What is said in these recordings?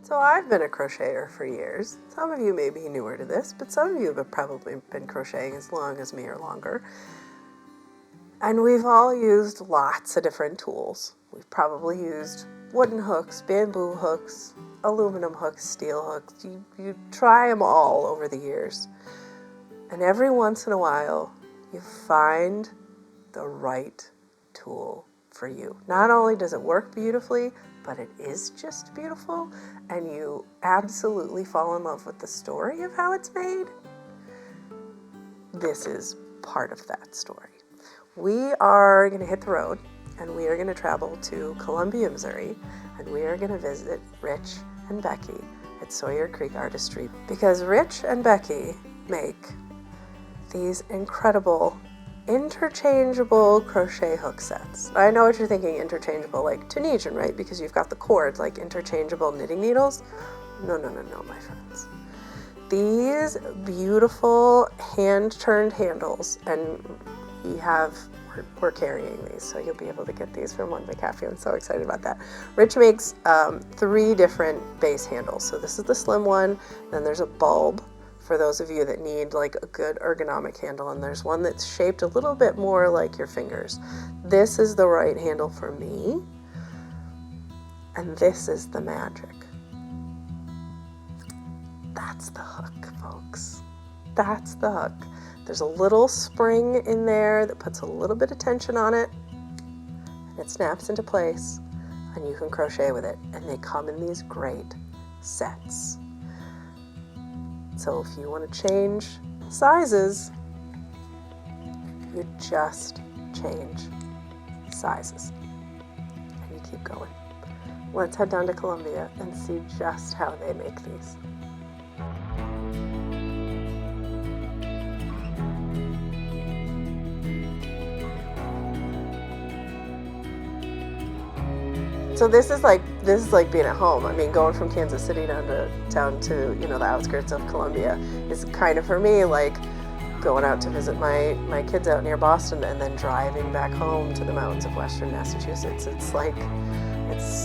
So I've been a crocheter for years. Some of you may be newer to this, but some of you have probably been crocheting as long as me or longer. And we've all used lots of different tools. We've probably used wooden hooks, bamboo hooks, aluminum hooks, steel hooks. You try them all over the years. And every once in a while, you find the right tool for you. Not only does it work beautifully, but it is just beautiful, and you absolutely fall in love with the story of how it's made. This is part of that story. We are going to hit the road, and we are going to travel to Columbia, Missouri, and we are going to visit Rich and Becky at Sawyer Creek Artistry, because Rich and Becky make these incredible interchangeable crochet hook sets. I know what you're thinking, interchangeable like Tunisian, right? Because you've got the cord, like interchangeable knitting needles. No, my friends. These beautiful hand-turned handles, and we're carrying these, so you'll be able to get these from One Big Happy. I'm so excited about that. Rich makes 3 different base handles. So this is the slim one, then there's a bulb, for those of you that need like a good ergonomic handle, and there's one that's shaped a little bit more like your fingers. This is the right handle for me, and this is the magic. That's the hook, folks. That's the hook. There's a little spring in there that puts a little bit of tension on it, and it snaps into place, and you can crochet with it, and they come in these great sets. So if you want to change sizes, you just change sizes and you keep going. Let's head down to Columbia and see just how they make these. So this is like being at home. I mean, going from Kansas City down to the outskirts of Columbia is kind of for me like going out to visit my kids out near Boston and then driving back home to the mountains of Western Massachusetts. It's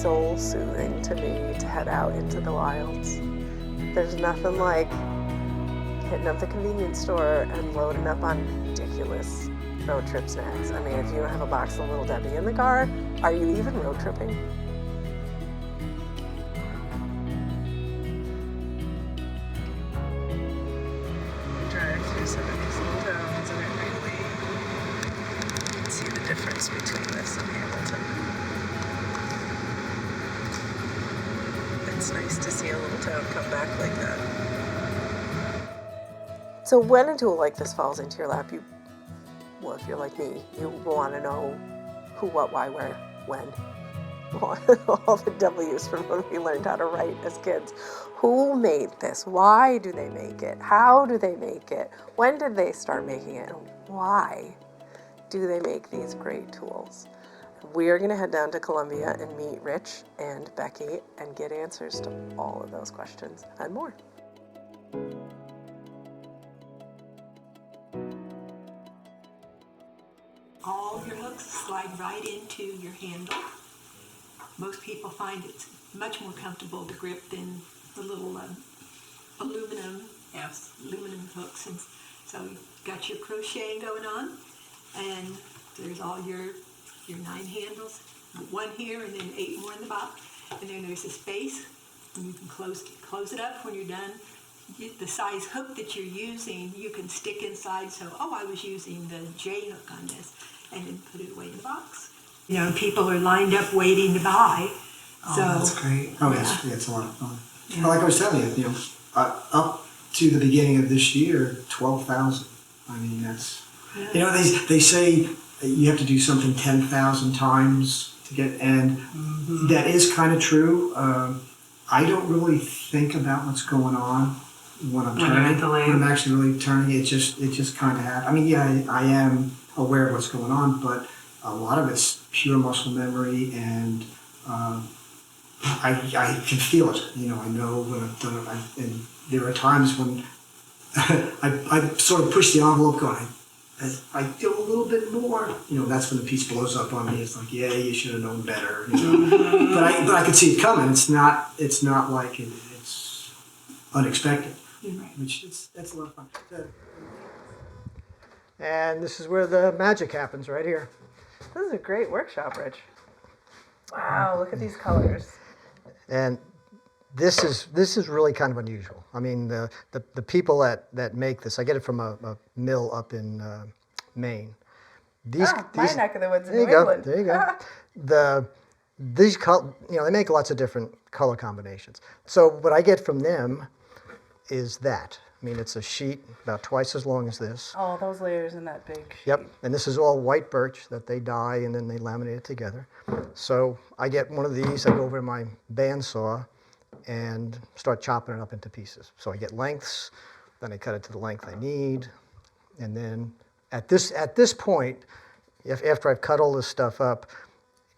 soul soothing to me to head out into the wilds. There's nothing like hitting up the convenience store and loading up on ridiculous road trip snacks. I mean, if you don't have a box of Little Debbie in the car, are you even road tripping? Drive through some of these little towns, and I really see the difference between this and Hamilton. It's nice to see a little town come back like that. So when a tool like this falls into your lap, if you're like me, you want to know who, what, why, where, when. All the W's from when we learned how to write as kids. Who made this? Why do they make it? How do they make it? When did they start making it? And why do they make these great tools? We're going to head down to Columbia and meet Rich and Becky and get answers to all of those questions and more. All your hooks slide right into your handle. Most people find it's much more comfortable to grip than the little aluminum hooks. And so you've got your crocheting going on, and there's all your 9 handles, 1 here and then 8 more in the box. And then there's a space, and you can close it up when you're done. The size hook that you're using, you can stick inside. So, I was using the J hook on this, and then put it away in the box. People are lined up waiting to buy. Oh, that's great. Oh, yeah, it's a lot of fun. Yeah. Well, like I was telling you, up to the beginning of this year, 12,000. I mean, that's, they say you have to do something 10,000 times to get, and that is kind of true. I don't really think about what's going on when I'm turning. When I'm actually really turning, it just kind of happens. I mean, yeah, I am aware of what's going on, but a lot of it's pure muscle memory, and I can feel it. I know when I've done it, and there are times when I sort of push the envelope going, as I do a little bit more, that's when the piece blows up on me. It's like, yeah, you should have known better. But I could see it coming. It's not like it's unexpected. Right. Which that's a lot of fun. And this is where the magic happens, right here. This is a great workshop, Rich. Wow, look at these colors. And this is really kind of unusual. I mean, the people that make this, I get it from a mill up in Maine. My neck of the woods in There New you go. England. There you go. They make lots of different color combinations. So what I get from them is that. I mean, it's a sheet about twice as long as this. All those layers in that big sheet. Yep, and this is all white birch that they dye and then they laminate it together. So I get one of these, I go over to my bandsaw and start chopping it up into pieces. So I get lengths, then I cut it to the length I need, and then at this point, after I've cut all this stuff up,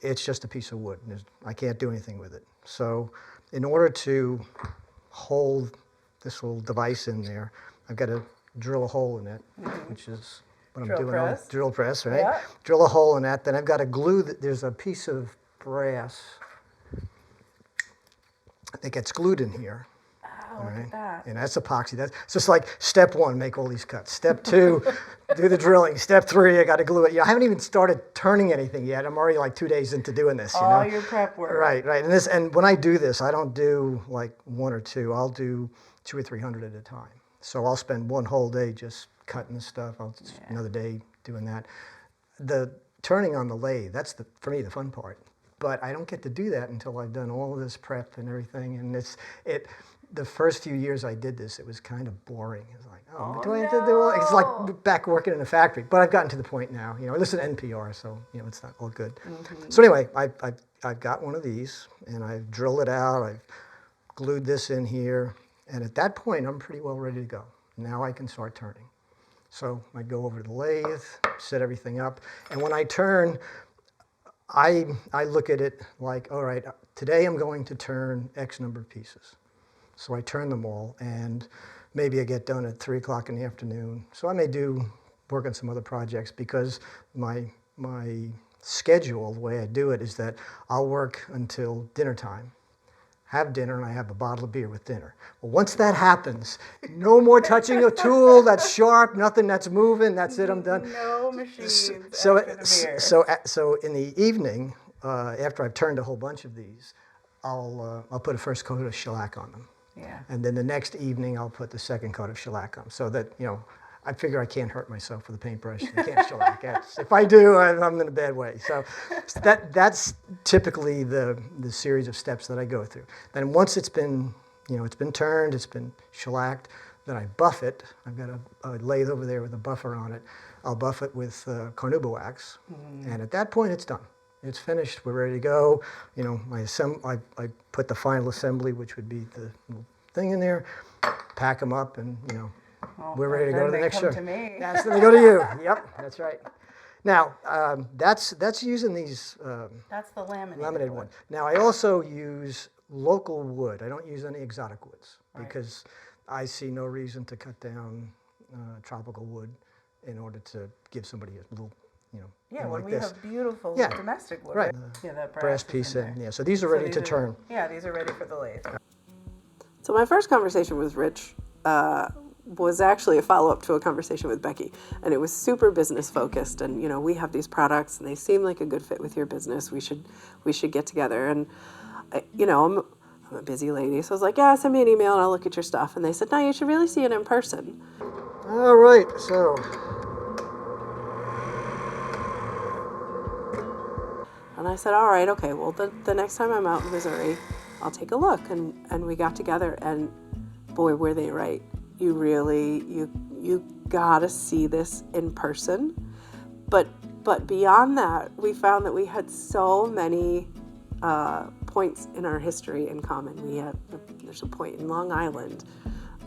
it's just a piece of wood. I can't do anything with it. So in order to hold this little device in there, I've got to drill a hole in it, which is what I'm doing. Press. Drill press, right? Yeah. Drill a hole in that. Then I've got to glue. There's a piece of brass that gets glued in here. Oh, look at that. And that's epoxy. That's just like step 1, make all these cuts. Step 2, do the drilling. Step 3, I got to glue it. I haven't even started turning anything yet. I'm already like 2 days into doing this. All your prep work. Right. And when I do this, I don't do like 1 or 2. I'll do 200 or 300 at a time. So I'll spend one whole day just cutting the stuff. Another day doing that. The turning on the lathe, that's for me the fun part. But I don't get to do that until I've done all of this prep and everything. And the first few years I did this, it was kind of boring. It's like, do I have to do all? It's like back working in a factory. But I've gotten to the point now. I listen to NPR, so it's not all good. Mm-hmm. So anyway, I've got one of these, and I've drilled it out. I've glued this in here, and at that point, I'm pretty well ready to go. Now I can start turning. So I go over to the lathe, set everything up, and when I turn, I look at it like, all right, today I'm going to turn X number of pieces. So I turn them all, and maybe I get done at 3 o'clock in the afternoon. So I may work on some other projects because my schedule, the way I do it, is that I'll work until dinner time, have dinner, and I have a bottle of beer with dinner. Well, once that happens, no more touching a tool that's sharp, nothing that's moving. That's it. I'm done. No machines. So in the evening, after I've turned a whole bunch of these, I'll put a first coat of shellac on them. Yeah. And then the next evening, I'll put the second coat of shellac on, so that I figure I can't hurt myself with a paintbrush. I can't shellac. If I do, I'm in a bad way. So that's typically the series of steps that I go through. Then once it's been turned, it's been shellacked, then I buff it. I've got a lathe over there with a buffer on it. I'll buff it with carnauba wax, and at that point, it's done. It's finished. We're ready to go. I put the final assembly, which would be the little thing in there, pack them up, and we're ready to go to the next show. To me. They go to you. Yep, that's right. Now that's using these. That's the laminated one. Now I also use local wood. I don't use any exotic woods because I see no reason to cut down tropical wood in order to give somebody a little. When like we this. have beautiful domestic wood. Right. That brass piece in. Yeah, so these are ready to turn. Yeah, these are ready for the lathe. So my first conversation with Rich was actually a follow-up to a conversation with Becky, and it was super business focused. And we have these products, and they seem like a good fit with your business. We should get together. And I'm a busy lady, so I was like, yeah, send me an email and I'll look at your stuff. And they said, no, you should really see it in person. All right, so. And I said, all right, okay, well, the next time I'm out in Missouri, I'll take a look. And we got together, and boy, were they right. You really, you gotta see this in person. But beyond that, we found that we had so many points in our history in common. There's a point in Long Island.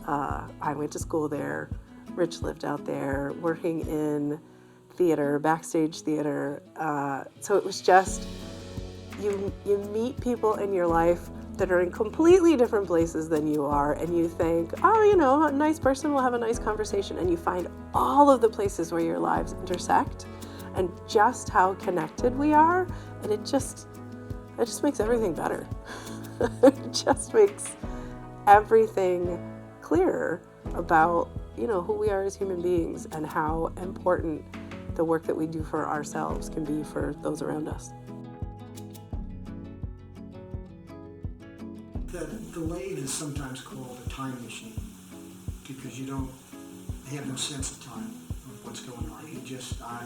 I went to school there. Rich lived out there, working in theater, backstage theater. So it was just, you meet people in your life that are in completely different places than you are, and you think, oh, you know, a nice person will have a nice conversation, and you find all of the places where your lives intersect and just how connected we are, and it just makes everything better. It just makes everything clearer about, you know, who we are as human beings and how important the work that we do for ourselves can be for those around us. The lathe is sometimes called a time machine because you don't have no sense of time of what's going on. You just, I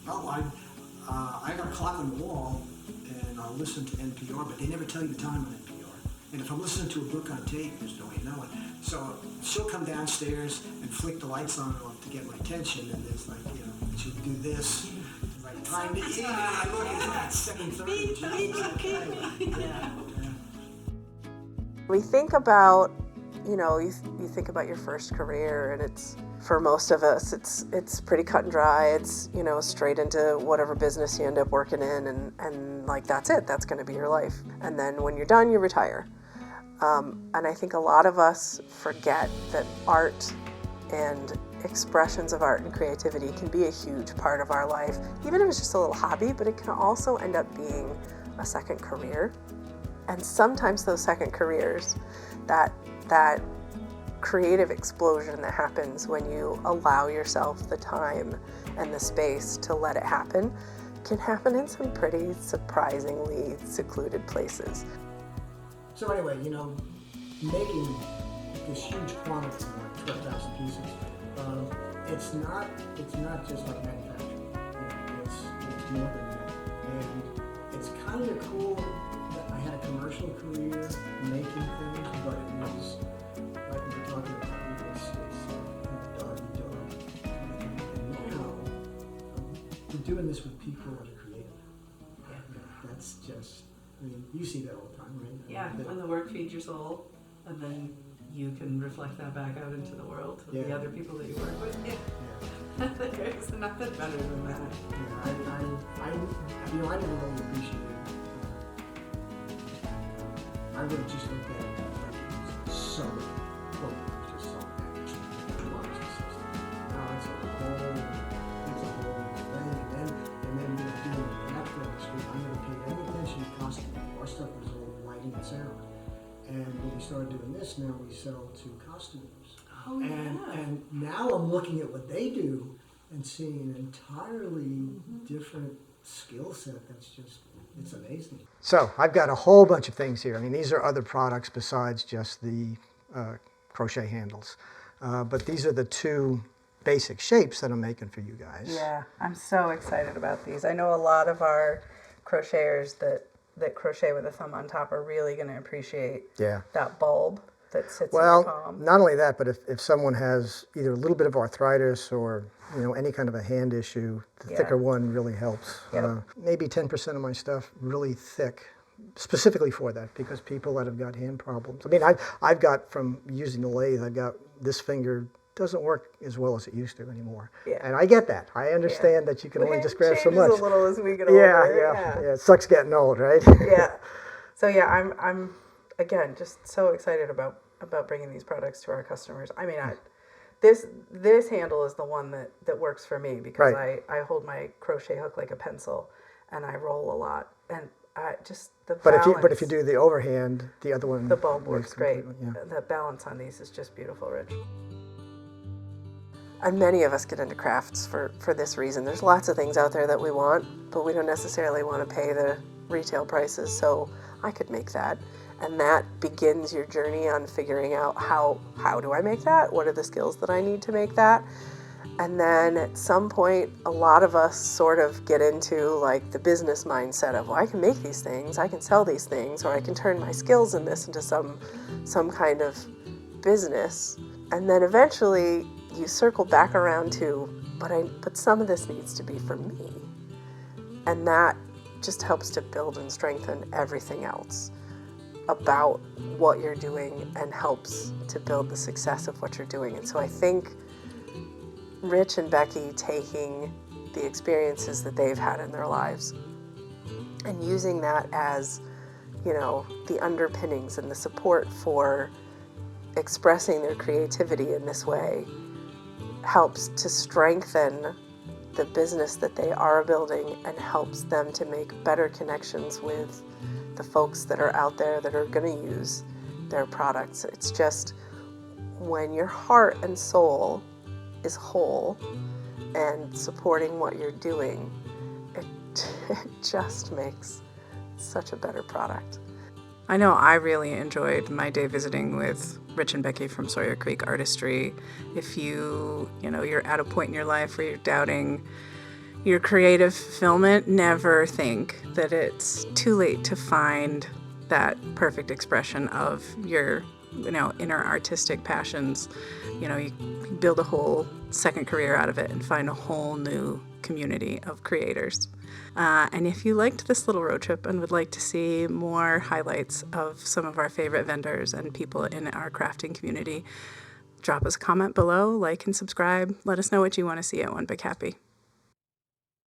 got a clock on the wall and I'll listen to NPR, but they never tell you the time on NPR. And if I'm listening to a book on tape, there's no way of knowing. So she'll come downstairs and flick the lights on and off to get my attention, and there's like, you know, she'll do this. Like time to eat. I look at that 7:30. Yeah. We think about, you know, you think about your first career, and it's, for most of us, it's pretty cut and dry. It's, you know, straight into whatever business you end up working in, and like, that's it. That's going to be your life. And then when you're done, you retire. And I think a lot of us forget that art and expressions of art and creativity can be a huge part of our life, even if it's just a little hobby, but it can also end up being a second career. And sometimes those second careers, that creative explosion that happens when you allow yourself the time and the space to let it happen, can happen in some pretty surprisingly secluded places. So anyway, you know, making this huge quantity, like 12,000 pieces, it's not just like manufacturing. You know, it's more than that. And it's kind of cool that I had a commercial career making things, but it was, like we were talking about, it's dog-eat-dog. And now, we're doing this with people that are creative. Yeah. That's just, I mean, you see that all the time, right? Yeah, when the work feeds your soul, and then you can reflect that back out into the world with the other people that you work with. Yeah. There's nothing better than that. Yeah, I never really appreciated it. I would have just looked at it like it was so cool, just so bad. It's a whole thing. And then you know, doing the after industry, I never paid any attention to costume. Our stuff was all lighting and sound. And when we started doing this, now we sell to costumers. Oh, And now I'm looking at what they do and seeing an entirely different skill set that's just, it's amazing. So I've got a whole bunch of things here. I mean, these are other products besides just the crochet handles. But these are the two basic shapes that I'm making for you guys. Yeah, I'm so excited about these. I know a lot of our crocheters that crochet with a thumb on top are really going to appreciate that bulb that sits in your palm. Not only that, but if someone has either a little bit of arthritis or, you know, any kind of a hand issue, the thicker one really helps. Yep. Maybe 10% of my stuff really thick, specifically for that, because people that have got hand problems. I mean, I've got, from using the lathe, I've got this finger doesn't work as well as it used to anymore. Yeah. And I get that. I understand that you can only just grab so much. A little as we get older. Yeah. It sucks getting old, right? Yeah. So yeah, I'm again just so excited about bringing these products to our customers. I mean, this handle is the one that works for me because I hold my crochet hook like a pencil, and I roll a lot, and just the balance. But if you do the overhand, the other one, the bulb works great. Yeah. The balance on these is just beautiful, Rich. And many of us get into crafts for this reason. There's lots of things out there that we want, but we don't necessarily want to pay the retail prices, so I could make that. And that begins your journey on figuring out how do I make that? What are the skills that I need to make that? And then at some point, a lot of us sort of get into like the business mindset of, well, I can make these things, I can sell these things, or I can turn my skills in this into some kind of business. And then eventually you circle back around to, but some of this needs to be for me. And that just helps to build and strengthen everything else about what you're doing and helps to build the success of what you're doing. And so I think Rich and Becky taking the experiences that they've had in their lives and using that as you know, the underpinnings and the support for expressing their creativity in this way helps to strengthen the business that they are building and helps them to make better connections with the folks that are out there that are going to use their products. It's just when your heart and soul is whole and supporting what you're doing, it just makes such a better product. I know I really enjoyed my day visiting with Rich and Becky from Sawyer Creek Artistry. If you're at a point in your life where you're doubting your creative fulfillment, never think that it's too late to find that perfect expression of your, inner artistic passions. You build a whole second career out of it and find a whole new community of creators. And if you liked this little road trip and would like to see more highlights of some of our favorite vendors and people in our crafting community, drop us a comment below, like and subscribe. Let us know what you want to see at One Big Happy.